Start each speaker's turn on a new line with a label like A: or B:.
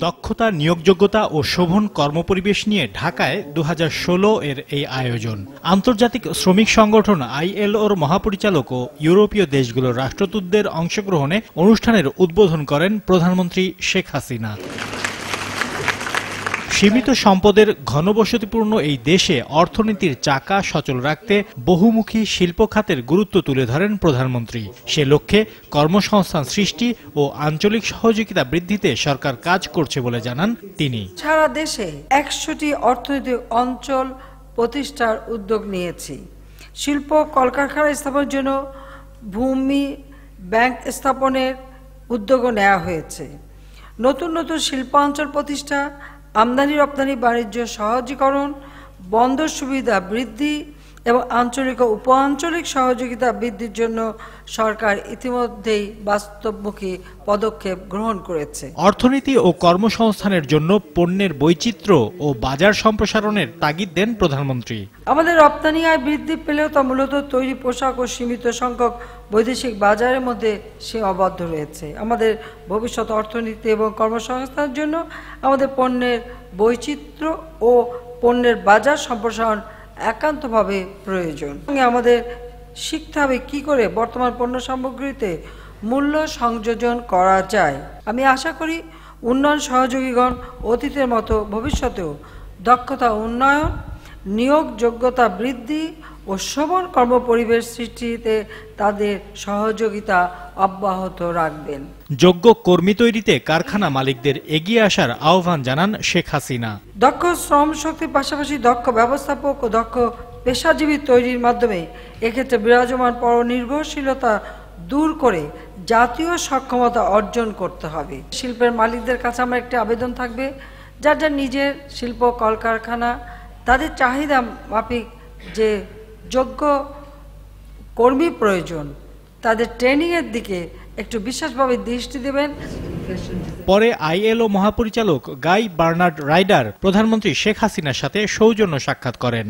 A: দক্ষতা, নিয়োগযোগ্যতা ও শোভন কর্মপরিবেশ নিয়ে ঢাকায় 2016 এই আয়োজন। আন্তর্জাতিক শ্রমিক সংগঠন ILOর মহাপরিচালক ও ইউরোপীয় দেশগুলোর রাষ্ট্রদূতদের অংশগ্রহণে অনুষ্ঠানের উদ্বোধন করেন প্রধানমন্ত্রী শেখ হাসিনা। সীমিত সম্পদের ঘনবসতিপূর্ণ এই দেশে অর্থনীতির চাকা সচল রাখতে বহুমুখী শিল্প খাতের গুরুত্ব তুলে ধরেন প্রধানমন্ত্রী। সে লক্ষ্যে কর্মসংস্থান সৃষ্টি ও আঞ্চলিক সহযোগিতা বৃদ্ধিতে সরকার কাজ করছে বলে জানান তিনি।
B: সারা দেশে 100টি অর্থনৈতিক অঞ্চল প্রতিষ্ঠার উদ্যোগ নিয়েছি। শিল্প কলকারখানা স্থাপনের জন্য ভূমি ব্যাংক স্থাপনের উদ্যোগও নেওয়া হয়েছে। নতুন নতুন শিল্পাঞ্চল প্রতিষ্ঠা, আমদানি রপ্তানি বাণিজ্য সহজীকরণ, বন্দর সুবিধা বৃদ্ধি এবং আঞ্চলিক ও উপ আঞ্চলিক সহযোগিতা বৃদ্ধির জন্য সরকার ইতিমধ্যেই বাস্তবমুখী পদক্ষেপ গ্রহণ করেছে।
A: অর্থনীতি ও কর্মসংস্থানের জন্য পণ্যের বৈচিত্র্য ও বাজার সম্প্রসারণের তাগিদ দেন প্রধানমন্ত্রী।
B: আমাদের রপ্তানি আয় বৃদ্ধি পেলেও তা মূলত তৈরি পোশাক ও সীমিত সংখ্যক বৈদেশিক বাজারের মধ্যে সীমাবদ্ধ রয়েছে। আমাদের ভবিষ্যৎ অর্থনীতি এবং কর্মসংস্থানের জন্য আমাদের পণ্যের বৈচিত্র্য ও পণ্যের বাজার সম্প্রসারণ একান্তভাবে প্রয়োজন। আমাদের শিখতে হবে কি করে বর্তমান পণ্য সামগ্রীতে মূল্য সংযোজন করা যায়। আমি আশা করি উন্নয়ন সহযোগীগণ অতীতের মতো ভবিষ্যতেও দক্ষতা উন্নয়ন, নিয়োগ যোগ্যতা বৃদ্ধি ও শোভন কর্মপরিবেশ সৃষ্টিতে তাদের সহযোগিতা অব্যাহত রাখবেন।
A: যোগ্য কর্মী তৈরিতে কারখানা মালিকদের এগিয়ে আসার আহ্বান জানান শেখ হাসিনা।
B: দক্ষ শ্রম শক্তির পাশাপাশি দক্ষ ব্যবস্থাপক ও দক্ষ পেশাজীবী তৈরির মাধ্যমে এক্ষেত্রে বিরাজমান পরনির্ভরশীলতা দূর করে জাতীয় সক্ষমতা অর্জন করতে হবে। শিল্পের মালিকদের কাছে আমার একটি আবেদন থাকবে, যার যার নিজের শিল্প কলকারখানা, তাদের চাহিদা মাফিক যে যোগ্য কর্মী প্রয়োজন, তাদের ট্রেনিংয়ের দিকে একটু বিশেষভাবে দৃষ্টি দেবেন।
A: পরে ILO মহাপরিচালক গাই বার্নার্ড রাইডার প্রধানমন্ত্রী শেখ হাসিনার সাথে সৌজন্য সাক্ষাৎ করেন।